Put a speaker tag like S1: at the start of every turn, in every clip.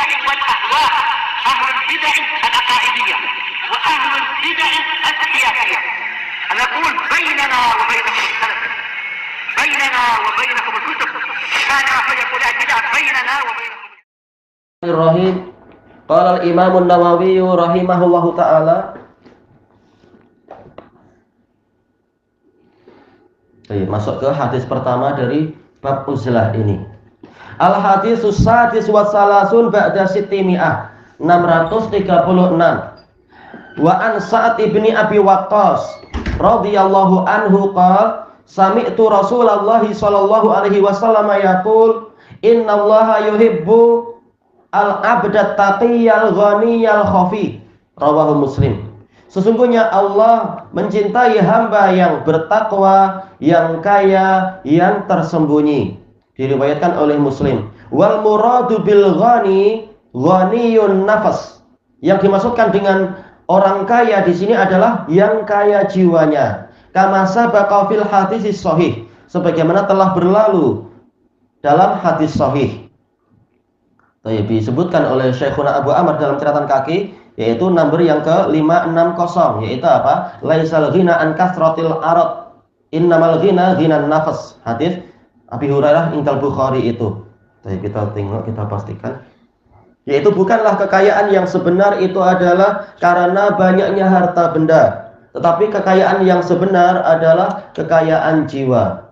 S1: البدع والأهواء، أهل البدع العقائدية وأهل البدع السياسية. نقول بيننا وبينكم السلف، بيننا وبينكم الكتب، كان فيقول البدع بيننا وبينكم.
S2: Bismillahirrahmanirrahim. Qala al-Imam an-Nawawi rahimahullahu taala. Masuk ke hadis pertama dari bab uzlah ini. Al-haditsus sadis wa salasun ba'da sittimi'ah, 636. Wa an Sa'ad ibni Abi Waqqas radhiyallahu anhu qala sami'tu Rasulullah sallallahu alaihi wasallam yaqul innallaha yuhibbu al-abdat taqiyal ghaniyal khafi. Rawahu Muslim. Sesungguhnya Allah mencintai hamba yang bertakwa, yang kaya, yang tersembunyi. Diriwayatkan oleh Muslim. Wal muradu bil ghani ghaniyun nafas. Yang dimaksudkan dengan orang kaya di sini adalah yang kaya jiwanya. Kama sabaqa fil hadis sahih, sebagaimana telah berlalu dalam hadis sahih. Disebutkan oleh Syekhuna Abu Amr dalam catatan kaki, yaitu nomor yang ke-560, yaitu apa? Laisal ghina an kasratil arad, innamal ghina ghinan nafas. Hadis Abi Hurairah indal Bukhari itu. Kita tengok, kita pastikan. Yaitu bukanlah kekayaan yang sebenar itu adalah karena banyaknya harta benda, tetapi kekayaan yang sebenar adalah kekayaan jiwa.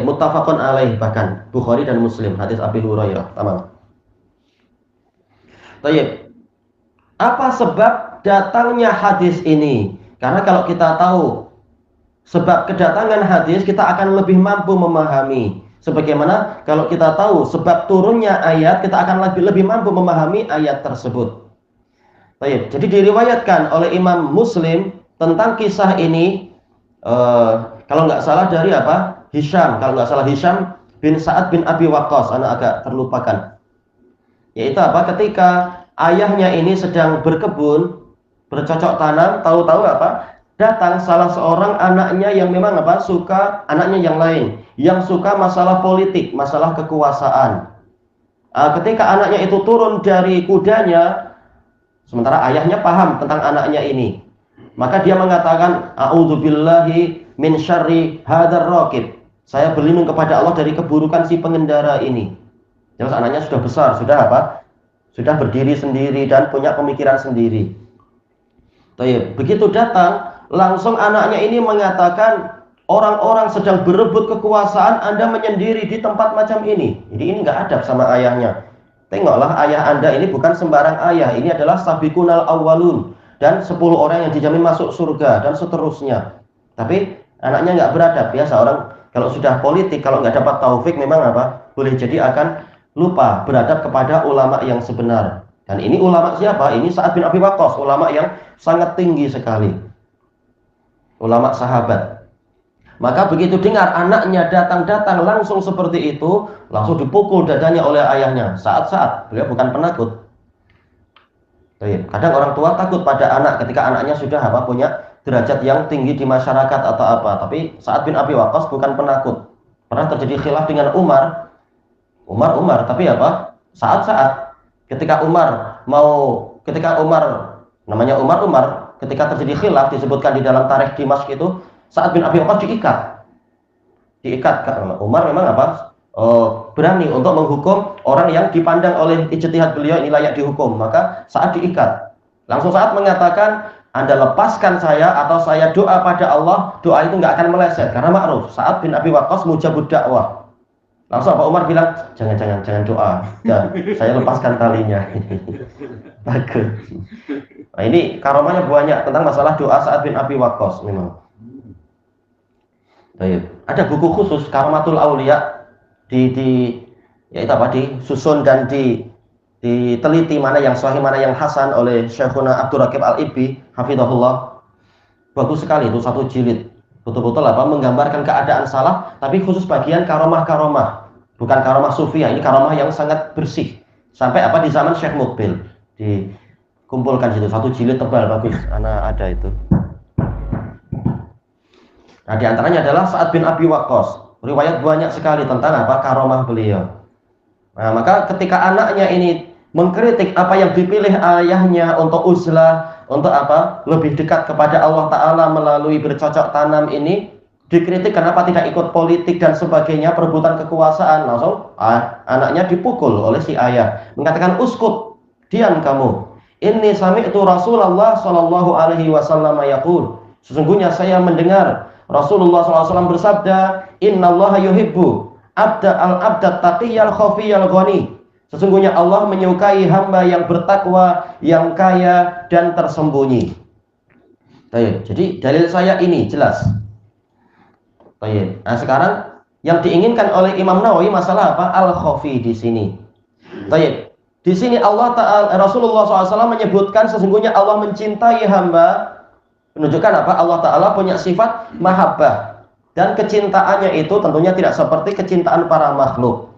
S2: Muttafaqun alaih, bahkan Bukhari dan Muslim, hadis Abi Hurairah. Tamam. Apa sebab datangnya hadis ini? Karena kalau kita tahu sebab kedatangan hadis, kita akan lebih mampu memahami. Sebagaimana kalau kita tahu sebab turunnya ayat, kita akan lebih mampu memahami ayat tersebut. Jadi diriwayatkan oleh Imam Muslim tentang kisah ini, kalau nggak salah dari apa? Hisham, kalau nggak salah Hisham bin Sa'ad bin Abi Waqqas, anak agak terlupakan. Yaitu apa? Ketika ayahnya ini sedang berkebun, bercocok tanam, tahu-tahu apa? Datang salah seorang anaknya yang memang apa? Suka, anaknya yang lain, yang suka masalah politik, masalah kekuasaan. Ketika anaknya itu turun dari kudanya, sementara ayahnya paham tentang anaknya ini, maka dia mengatakan, a'udzubillahi min syarri hadzal raqib. Saya berlindung kepada Allah dari keburukan si pengendara ini. Jelas anaknya sudah besar, sudah apa? Sudah berdiri sendiri dan punya pemikiran sendiri. Begitu datang, langsung anaknya ini mengatakan, orang-orang sedang berebut kekuasaan, Anda menyendiri di tempat macam ini. Jadi ini nggak adab sama ayahnya. Tengoklah, ayah Anda ini bukan sembarang ayah. Ini adalah sabiqunal awwalun, dan 10 orang yang dijamin masuk surga, dan seterusnya. Tapi anaknya nggak beradab. Biasa orang kalau sudah politik, kalau nggak dapat taufik, memang apa? Boleh jadi akan lupa beradab kepada ulama yang sebenar. Dan ini ulama siapa? Ini Sa'ad bin Abi Waqqas, ulama yang sangat tinggi sekali, ulama sahabat. Maka begitu dengar anaknya datang langsung seperti itu, langsung dipukul dadanya oleh ayahnya. Saat-saat beliau bukan penakut. Kadang orang tua takut pada anak ketika anaknya sudah apa? Punya derajat yang tinggi di masyarakat atau apa. Tapi Sa'ad bin Abi Waqqas bukan penakut. Pernah terjadi khilaf dengan Umar, tapi apa? Saat-saat ketika Umar, namanya Umar, ketika terjadi khilaf disebutkan di dalam tarikh Dimashq itu, Sa'ad bin Abi Waqqas diikat karena Umar memang apa? Berani untuk menghukum orang yang dipandang oleh ijtihad beliau ini layak dihukum, maka Sa'ad diikat. Langsung Sa'ad mengatakan, Anda lepaskan saya atau saya doa pada Allah, doa itu nggak akan meleset karena ma'ruf. Sa'ad bin Abi Waqqas mujabud dakwah. Langsung Pak Umar bilang, jangan doa, dan saya lepaskan talinya. Bagus. Nah, ini karomahnya banyak tentang masalah doa Sa'ad bin Abi Waqqas memang. Ada buku khusus Karomatul Aulia, disusun dan diteliti mana yang sahih, mana yang hasan oleh Syekhuna Abdul Raqib Al-Ibbi hafizahullah. Bagus sekali itu, 1 jilid. Betul-betul apa? Menggambarkan keadaan salaf, tapi khusus bagian karomah-karomah. Bukan karomah sufiah, ini karomah yang sangat bersih. Sampai apa di zaman Syekh Mukbil dikumpulkan situ, 1 jilid tebal, bagus. Anak ada itu. Nah, diantaranya adalah Sa'ad bin Abi Waqqas. Riwayat banyak sekali tentang apa? Karomah beliau. Nah, maka ketika anaknya ini mengkritik apa yang dipilih ayahnya untuk uzlah, untuk apa? Lebih dekat kepada Allah Ta'ala melalui bercocok tanam ini, dikritik kenapa tidak ikut politik dan sebagainya, perebutan kekuasaan, langsung anaknya dipukul oleh si ayah. Mengatakan, uskut, diam kamu. Inni sami'tu Rasulullah sallallahu alaihi wasallam yaqul. Sesungguhnya saya mendengar Rasulullah SAW bersabda, innallaha yuhibbu abda taqiyal khafiyal ghani. Sesungguhnya Allah menyukai hamba yang bertakwa, yang kaya dan tersembunyi. Baik, jadi dalil saya ini jelas. Baik. Nah, sekarang yang diinginkan oleh Imam Nawawi masalah apa? Al-khafi di sini. Baik. Di sini Allah Ta'ala, Rasulullah SAW menyebutkan sesungguhnya Allah mencintai hamba, menunjukkan apa? Allah Ta'ala punya sifat mahabbah. Dan kecintaannya itu tentunya tidak seperti kecintaan para makhluk.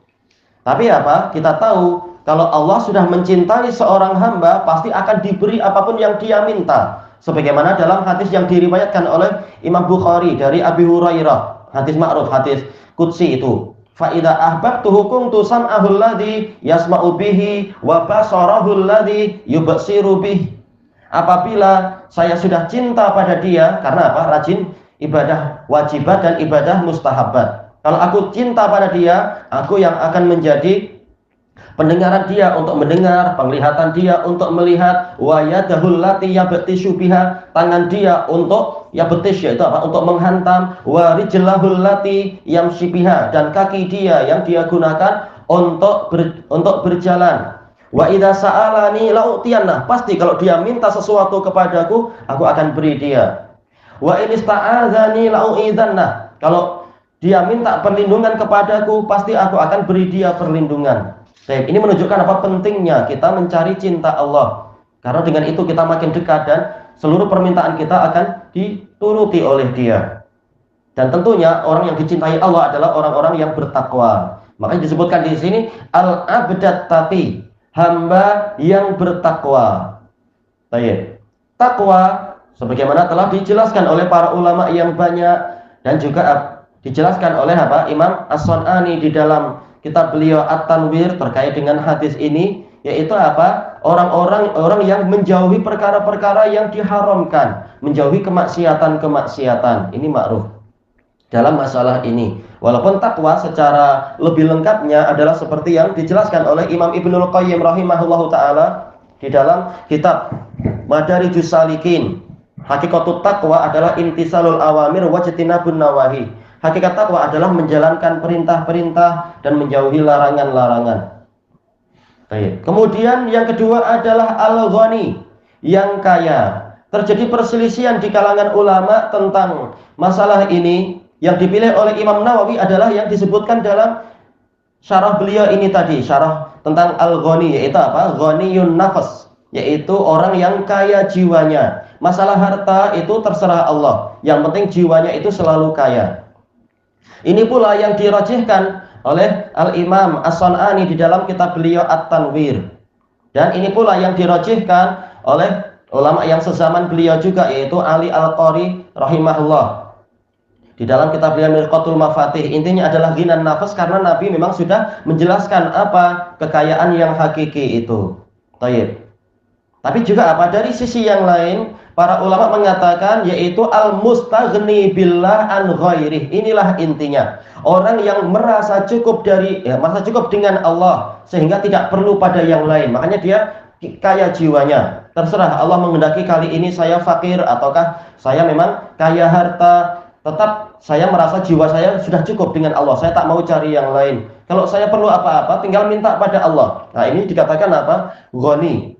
S2: Tapi apa? Kita tahu kalau Allah sudah mencintai seorang hamba, pasti akan diberi apapun yang dia minta. Sebagaimana dalam hadis yang diriwayatkan oleh Imam Bukhari dari Abi Hurairah, hadis ma'ruf, hadis qudsi itu. Fa idza ahbabtuhu kuntu sam'ahul ladzi yasma'u bihi wa basarahul ladzi yubsiru bih. Apabila saya sudah cinta pada dia, karena apa? Rajin ibadah wajibat dan ibadah mustahabat. Kalau aku cinta pada dia, aku yang akan menjadi pendengaran dia untuk mendengar, penglihatan dia untuk melihat, wa yadahul lati yabtishu biha, tangan dia untuk yabtish, yaitu apa? Untuk menghantam, wa rijlahul lati yamshi biha, dan kaki dia yang dia gunakan untuk berjalan. Wa idza sa'alani la'utiyanna, pasti kalau dia minta sesuatu kepadaku, aku akan beri dia. Wa in ista'adzani la'u'idzanna, kalau dia minta perlindungan kepadaku, pasti aku akan beri dia perlindungan. Baik, ini menunjukkan apa pentingnya kita mencari cinta Allah. Karena dengan itu kita makin dekat dan seluruh permintaan kita akan dituruti oleh Dia. Dan tentunya orang yang dicintai Allah adalah orang-orang yang bertakwa. Makanya disebutkan di sini al-abdat taqi, hamba yang bertakwa. Baik. Takwa sebagaimana telah dijelaskan oleh para ulama yang banyak dan juga dijelaskan oleh apa? Imam As-Sun'ani di dalam kitab beliau At-Tanwir terkait dengan hadis ini, yaitu apa? Orang yang menjauhi perkara-perkara yang diharamkan, menjauhi kemaksiatan-kemaksiatan. Ini ma'ruf dalam masalah ini. Walaupun takwa secara lebih lengkapnya adalah seperti yang dijelaskan oleh Imam Ibnul Qayyim rahimahullahu taala di dalam kitab Madarijus Salikin. Hakikatut taqwa adalah intisalul awamir wajtinabun nawahi. Hakikat takwa adalah menjalankan perintah-perintah dan menjauhi larangan-larangan. Baik. Kemudian yang kedua adalah al-ghani, yang kaya. Terjadi perselisihan di kalangan ulama tentang masalah ini. Yang dipilih oleh Imam Nawawi adalah yang disebutkan dalam syarah beliau ini tadi, syarah tentang al-ghani, yaitu apa? Ghaniyun nafs, yaitu orang yang kaya jiwanya. Masalah harta itu terserah Allah, yang penting jiwanya itu selalu kaya. Ini pula yang dirajihkan oleh Al-Imam As-Sun'ani di dalam kitab beliau At-Tanwir. Dan ini pula yang dirajihkan oleh ulama yang sezaman beliau juga, yaitu Ali Al-Qari rahimahullah. Di dalam kitab beliau Mirqatul Mafatih, intinya adalah ghinan nafas, karena Nabi memang sudah menjelaskan apa kekayaan yang hakiki itu. Baik. Tapi juga apa? Dari sisi yang lain, para ulama mengatakan yaitu al-mustaghni billah an ghairih. Inilah intinya. Orang yang merasa cukup merasa cukup dengan Allah sehingga tidak perlu pada yang lain. Makanya dia kaya jiwanya. Terserah Allah menghendaki kali ini saya fakir ataukah saya memang kaya harta, tetap saya merasa jiwa saya sudah cukup dengan Allah. Saya tak mau cari yang lain. Kalau saya perlu apa-apa tinggal minta pada Allah. Nah, ini dikatakan apa? Ghani.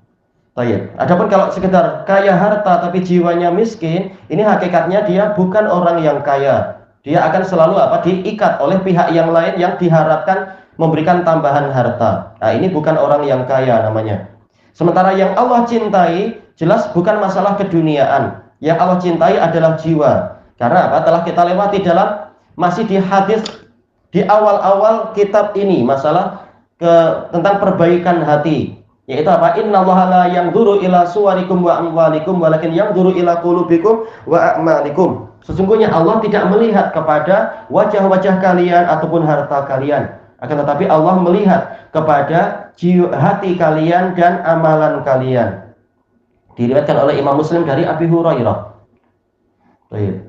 S2: Baik. Adapun kalau sekedar kaya harta tapi jiwanya miskin, ini hakikatnya dia bukan orang yang kaya. Dia akan selalu apa? Diikat oleh pihak yang lain yang diharapkan memberikan tambahan harta. Nah, ini bukan orang yang kaya namanya. Sementara yang Allah cintai jelas bukan masalah keduniaan. Yang Allah cintai adalah jiwa. Karena apa? Telah kita lewati dalam masih di hadis di awal-awal kitab ini masalah tentang perbaikan hati. Yaitu apa? Innallaha la yanzuru ila suwarikum wa amwalikum walakin yanzuru ila qulubikum wa a'malikum. Sesungguhnya Allah tidak melihat kepada wajah-wajah kalian ataupun harta kalian. Akan tetapi Allah melihat kepada hati kalian dan amalan kalian. Diriwayatkan oleh Imam Muslim dari Abi Hurairah. Baik.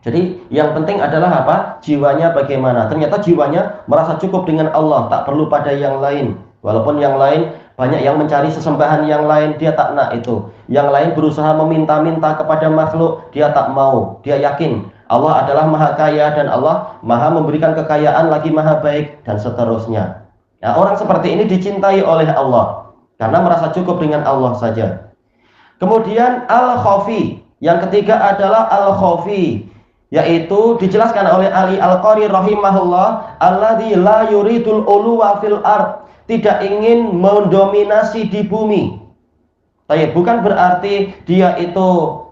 S2: Jadi yang penting adalah apa? Jiwanya bagaimana. Ternyata jiwanya merasa cukup dengan Allah, tak perlu pada yang lain. Walaupun yang lain banyak yang mencari sesembahan yang lain, dia tak nak itu. Yang lain berusaha meminta-minta kepada makhluk, dia tak mau. Dia yakin Allah adalah maha kaya dan Allah maha memberikan kekayaan lagi maha baik dan seterusnya. Nah, orang seperti ini dicintai oleh Allah karena merasa cukup dengan Allah saja. Kemudian al-khafi, yang ketiga adalah al-khafi, yaitu dijelaskan oleh Ali Al-Qari rahimahullah, alladzi la yuridul uluwa fil ard, tidak ingin mendominasi di bumi. Tapi bukan berarti dia itu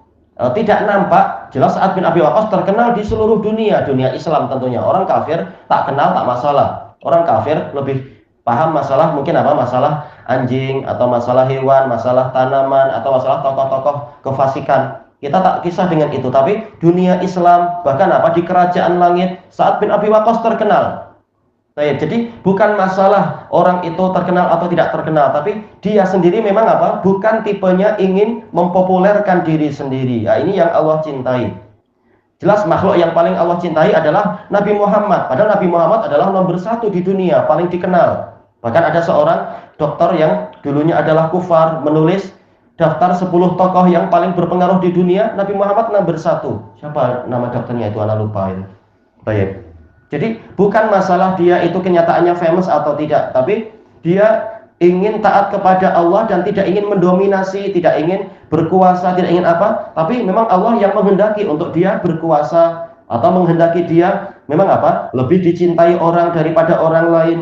S2: tidak nampak. Jelas Sa'ad bin Abi Waqqas terkenal di seluruh dunia, dunia Islam tentunya. Orang kafir tak kenal tak masalah. Orang kafir lebih paham masalah mungkin apa? Masalah anjing atau masalah hewan, masalah tanaman atau masalah tokoh-tokoh kefasikan. Kita tak kisah dengan itu, tapi dunia Islam bahkan apa di kerajaan langit Sa'ad bin Abi Waqqas terkenal. Jadi bukan masalah orang itu terkenal atau tidak terkenal, tapi dia sendiri memang apa? Bukan tipenya ingin mempopulerkan diri sendiri. Nah, ini yang Allah cintai. Jelas makhluk yang paling Allah cintai adalah Nabi Muhammad. Padahal Nabi Muhammad adalah nomor 1 di dunia, paling dikenal. Bahkan ada seorang dokter yang dulunya adalah kufar menulis daftar 10 tokoh yang paling berpengaruh di dunia, Nabi Muhammad nomor 1. Siapa nama dokternya itu? Anak lupa itu. Baik. Jadi bukan masalah dia itu kenyataannya famous atau tidak, tapi dia ingin taat kepada Allah dan tidak ingin mendominasi, tidak ingin berkuasa, tidak ingin apa, tapi memang Allah yang menghendaki untuk dia berkuasa atau menghendaki dia memang apa? Lebih dicintai orang daripada orang lain.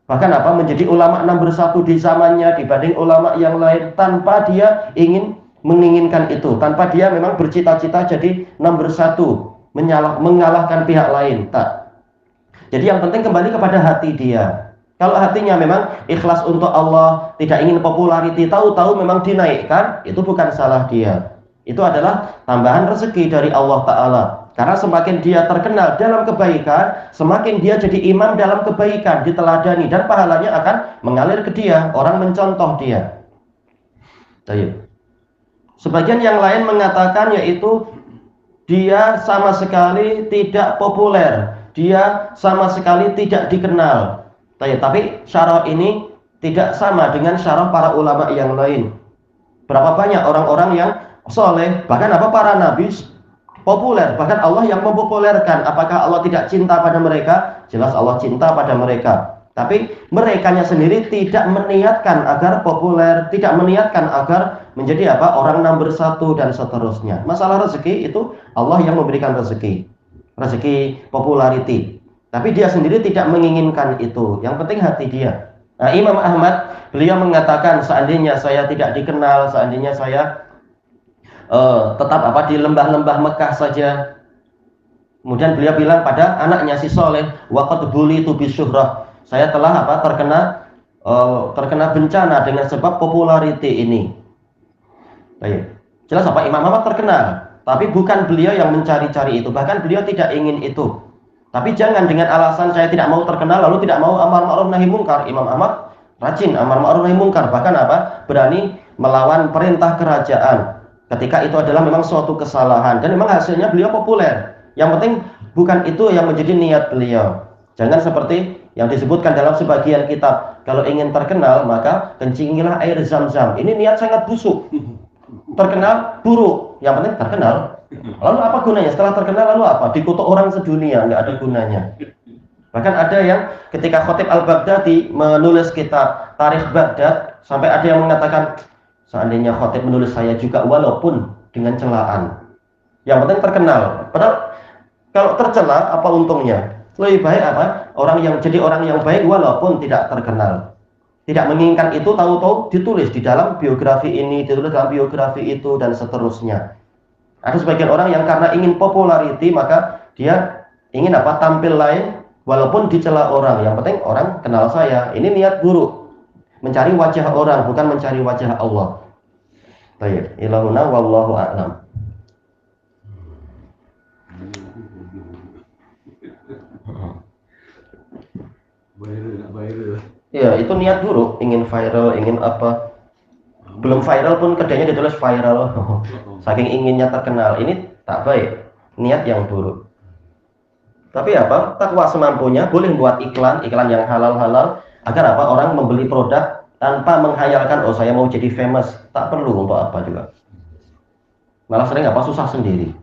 S2: Bahkan apa? Menjadi ulama nomor 1 di zamannya dibanding ulama yang lain tanpa dia ingin menginginkan itu, tanpa dia memang bercita-cita jadi nomor 1, mengalahkan pihak lain, tak. Jadi yang penting kembali kepada hati dia. Kalau hatinya memang ikhlas untuk Allah, tidak ingin populariti, tahu-tahu memang dinaikkan, itu bukan salah dia. Itu adalah tambahan rezeki dari Allah Ta'ala. Karena semakin dia terkenal dalam kebaikan, semakin dia jadi imam dalam kebaikan, diteladani, dan pahalanya akan mengalir ke dia, orang mencontoh dia. Baik. Sebagian yang lain mengatakan yaitu dia sama sekali tidak populer. Dia sama sekali tidak dikenal. Tapi syarah ini tidak sama dengan syarah para ulama yang lain. Berapa banyak orang-orang yang soleh, bahkan apa para nabi populer, bahkan Allah yang mempopulerkan. Apakah Allah tidak cinta pada mereka? Jelas Allah cinta pada mereka. Tapi merekanya sendiri tidak meniatkan agar populer, tidak meniatkan agar menjadi apa? Orang nomor 1 dan seterusnya. Masalah rezeki itu Allah yang memberikan rezeki popularity, tapi dia sendiri tidak menginginkan itu. Yang penting hati dia. Nah, Imam Ahmad beliau mengatakan seandainya saya tidak dikenal, seandainya saya tetap apa di lembah-lembah Mekah saja. Kemudian beliau bilang pada anaknya si Soleh, waqad bulitu bisyuhrah, saya telah apa terkena bencana dengan sebab popularity ini. Baik. Jelas apa Imam Ahmad terkenal, tapi bukan beliau yang mencari-cari itu, bahkan beliau tidak ingin itu. Tapi jangan dengan alasan saya tidak mau terkenal lalu tidak mau amar ma'ruf nahi mungkar. Imam Ahmad rajin amar ma'ruf nahi mungkar, bahkan apa? Berani melawan perintah kerajaan ketika itu adalah memang suatu kesalahan dan memang hasilnya beliau populer. Yang penting bukan itu yang menjadi niat beliau. Jangan seperti yang disebutkan dalam sebagian kitab, kalau ingin terkenal maka kencingilah air zam-zam. Ini niat sangat busuk. Terkenal buruk, yang penting terkenal. Lalu apa gunanya? Setelah terkenal lalu apa? Dikutuk orang sedunia, nggak ada gunanya. Bahkan ada yang ketika Khatib Al-Baghdadi menulis kitab Tarikh Baghdad, sampai ada yang mengatakan seandainya Khatib menulis saya juga walaupun dengan celaan, yang penting terkenal. Padahal kalau tercela apa untungnya? Lebih baik apa? Orang yang baik walaupun tidak terkenal. Tidak menginginkan itu, tahu-tahu ditulis di dalam biografi ini, ditulis dalam biografi itu, dan seterusnya. Ada sebagian orang yang karena ingin popularity, maka dia ingin apa? Tampil lain, walaupun dicela orang. Yang penting orang kenal saya. Ini niat buruk. Mencari wajah orang, bukan mencari wajah Allah. Baik, ilahuna wallahu a'lam.
S3: Viral.
S2: Ya, itu niat buruk, ingin viral, ingin apa. Belum viral pun kerjanya ditulis viral. Saking inginnya terkenal. Ini tak baik. Niat yang buruk. Tapi apa? Takwa semampunya, boleh buat iklan yang halal-halal agar apa? Orang membeli produk tanpa menghayalkan, oh saya mau jadi famous. Tak perlu untuk apa juga. Malah sering apa? Susah sendiri.